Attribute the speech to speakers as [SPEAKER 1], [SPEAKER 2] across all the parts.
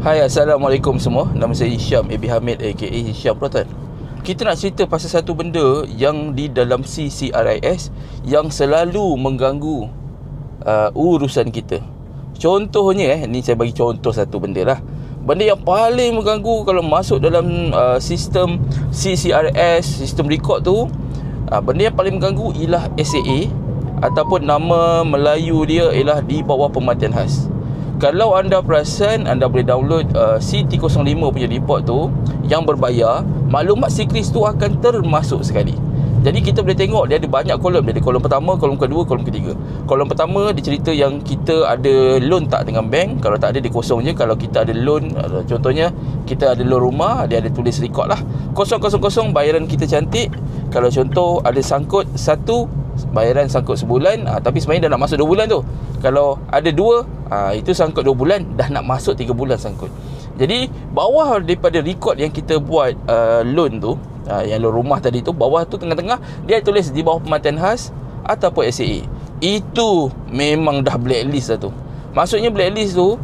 [SPEAKER 1] Hai, Assalamualaikum semua. Nama saya Hisham Abi Hamid aka Hisham Proton. Kita nak cerita pasal satu benda yang di dalam CCRIS yang selalu mengganggu urusan kita. Contohnya ni saya bagi contoh satu benda lah. Benda yang paling mengganggu kalau masuk dalam sistem CCRIS, sistem record tu, benda yang paling mengganggu ialah SAA ataupun nama Melayu dia ialah di bawah pemantian khas. Kalau anda perasan, anda boleh download CT05 punya report tu yang berbayar, maklumat sikris tu akan termasuk sekali. Jadi kita boleh tengok dia ada banyak kolom. Dia ada kolom pertama, kolom kedua, kolom ketiga. Kolom pertama dia cerita yang kita ada loan tak dengan bank. Kalau tak ada dia kosong je. Kalau kita ada loan, contohnya kita ada loan rumah, dia ada tulis record lah 000, bayaran kita cantik. Kalau contoh ada sangkut satu, bayaran sangkut sebulan, tapi sebenarnya dah nak masuk 2 bulan tu. Kalau ada 2, itu sangkut 2 bulan, dah nak masuk 3 bulan sangkut. Jadi bawah daripada record yang kita buat loan tu, yang loan rumah tadi tu, bawah tu tengah-tengah dia tulis di bawah pemantian khas ataupun SAA. Itu memang dah blacklist dah tu. Maksudnya blacklist tu,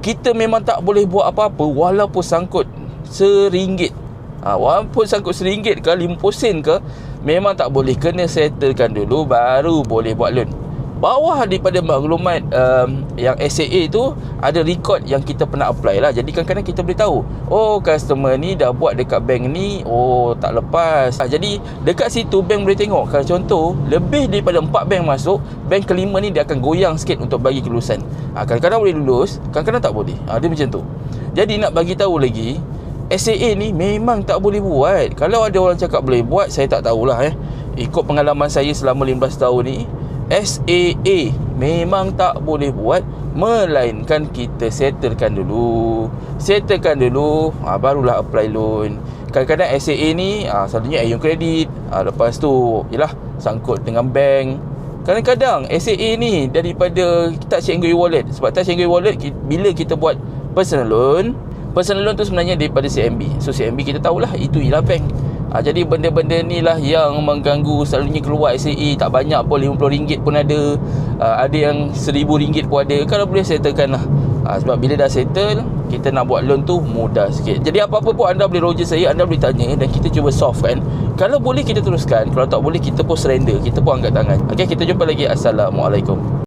[SPEAKER 1] kita memang tak boleh buat apa-apa walaupun sangkut RM1. Walaupun sangkut RM1 ke 50 sen ke, memang tak boleh. Kena settlekan dulu baru boleh buat loan. Bawah daripada maklumat yang SAA tu ada record yang kita pernah apply lah. Jadi kadang-kadang kita boleh tahu, oh customer ni dah buat dekat bank ni, oh tak lepas. Jadi dekat situ bank boleh tengok. Kalau contoh lebih daripada 4 bank masuk, bank kelima ni dia akan goyang sikit untuk bagi kelulusan. Kadang-kadang boleh lulus, kadang-kadang tak boleh. Dia macam tu. Jadi nak bagi tahu lagi, SAA ni memang tak boleh buat. Kalau ada orang cakap boleh buat, saya tak tahulah. Ikut pengalaman saya selama 15 tahun ni, SAA memang tak boleh buat, melainkan kita settlekan dulu. Barulah apply loan. Kadang-kadang SAA ni selalunya Ayun Kredit, lepas tu yalah sangkut dengan bank. Kadang-kadang SAA ni daripada Touch 'n Go e-wallet. Sebab Touch 'n Go e-wallet, bila kita buat personal loan tu sebenarnya daripada CMB. So CMB kita tahulah itu ialah bank. Jadi benda-benda ni lah yang mengganggu. Selalunya keluar SAA tak banyak pun, RM50 pun ada, ada yang RM1,000 pun ada. Kalau boleh settlekan lah. Sebab bila dah settle, kita nak buat loan tu mudah sikit. Jadi apa-apa pun anda boleh roger saya, anda boleh tanya dan kita cuba solve kan. Kalau boleh kita teruskan, kalau tak boleh kita pun surrender, kita pun angkat tangan. Okay, kita jumpa lagi. Assalamualaikum.